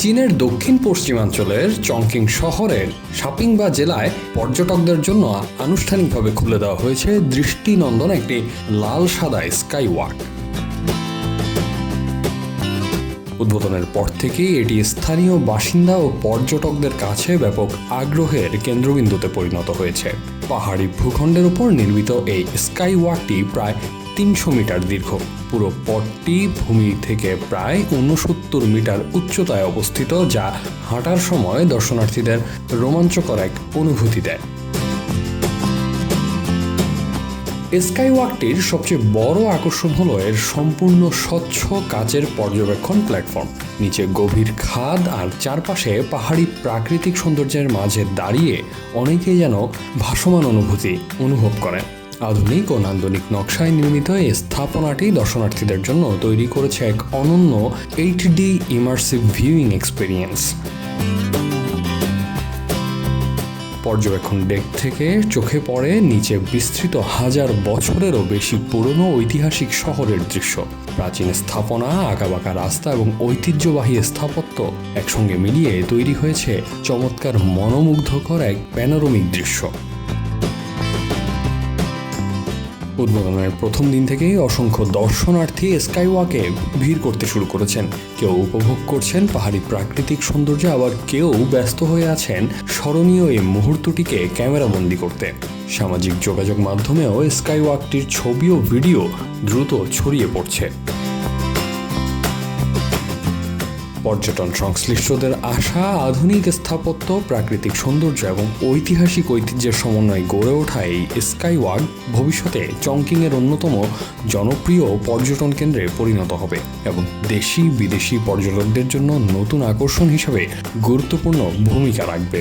চীনের দক্ষিণ পশ্চিমাঞ্চলের চংকিং শহরের শাপিংবা জেলায় পর্যটকদের জন্য আনুষ্ঠানিকভাবে খুলে দেওয়া হয়েছে দৃষ্টিনন্দন একটি লাল সাদা স্কাই ওয়াক। উদ্বোধনের পর থেকেই এটি স্থানীয় বাসিন্দা ও পর্যটকদের কাছে ব্যাপক আগ্রহের কেন্দ্রবিন্দুতে পরিণত হয়েছে। পাহাড়ি ভূখণ্ডের উপর নির্মিত এই স্কাই ওয়াকটি প্রায় ৩০০ মিটার দীর্ঘ। পুরো পথটি ভূমি থেকে প্রায় ৬৯ মিটার উচ্চতায় অবস্থিত, যা হাঁটার সময় দর্শনার্থীদের রোমাঞ্চকর এক অনুভূতি দেয়। স্কাই ওয়াকটির সবচেয়ে বড় আকর্ষণ হলো এর সম্পূর্ণ স্বচ্ছ কাচের পর্যবেক্ষণ প্ল্যাটফর্ম। নিচে গভীর খাদ আর চারপাশে পাহাড়ি প্রাকৃতিক সৌন্দর্যের মাঝে দাঁড়িয়ে অনেকেই যেন ভাসমান অনুভূতি অনুভব করেন। আধুনিক ও নান্দনিক নকশায় নির্মিত এই স্থাপনাটি দর্শনার্থীদের জন্য তৈরি করেছে এক অনন্য 8D ইমার্সিভ ভিউইং এক্সপেরিয়েন্স। পর্যবেক্ষণ ডেক থেকে চোখে পড়ে নিচে বিস্তৃত হাজার বছরেরও বেশি পুরনো ঐতিহাসিক শহরের দৃশ্য। প্রাচীন স্থাপনা, আঁকাবাঁকা রাস্তা এবং ঐতিহ্যবাহী স্থাপত্য একসঙ্গে মিলিয়ে তৈরি হয়েছে চমৎকার মনোমুগ্ধকর এক প্যানোরামিক দৃশ্য। উদ্বোধনের প্রথম দিন থেকেই অসংখ্য দর্শনার্থী স্কাইওয়াকে ভিড় করতে শুরু করেছেন। কেউ উপভোগ করছেন পাহাড়ি প্রাকৃতিক সৌন্দর্য, আবার কেউ ব্যস্ত হয়ে আছেন স্মরণীয় এই মুহূর্তটিকে ক্যামেরাবন্দি করতে। সামাজিক যোগাযোগ মাধ্যমেও স্কাইওয়াকটির ছবি ও ভিডিও দ্রুত ছড়িয়ে পড়ছে। পর্যটন সংশ্লিষ্টদের আশা, আধুনিক স্থাপত্য, প্রাকৃতিক সৌন্দর্য এবং ঐতিহাসিক ঐতিহ্যের সমন্বয়ে গড়ে ওঠা এই স্কাই ওয়াক ভবিষ্যতে চংকিংয়ের অন্যতম জনপ্রিয় পর্যটন কেন্দ্রে পরিণত হবে এবং দেশি বিদেশি পর্যটকদের জন্য নতুন আকর্ষণ হিসেবে গুরুত্বপূর্ণ ভূমিকা রাখবে।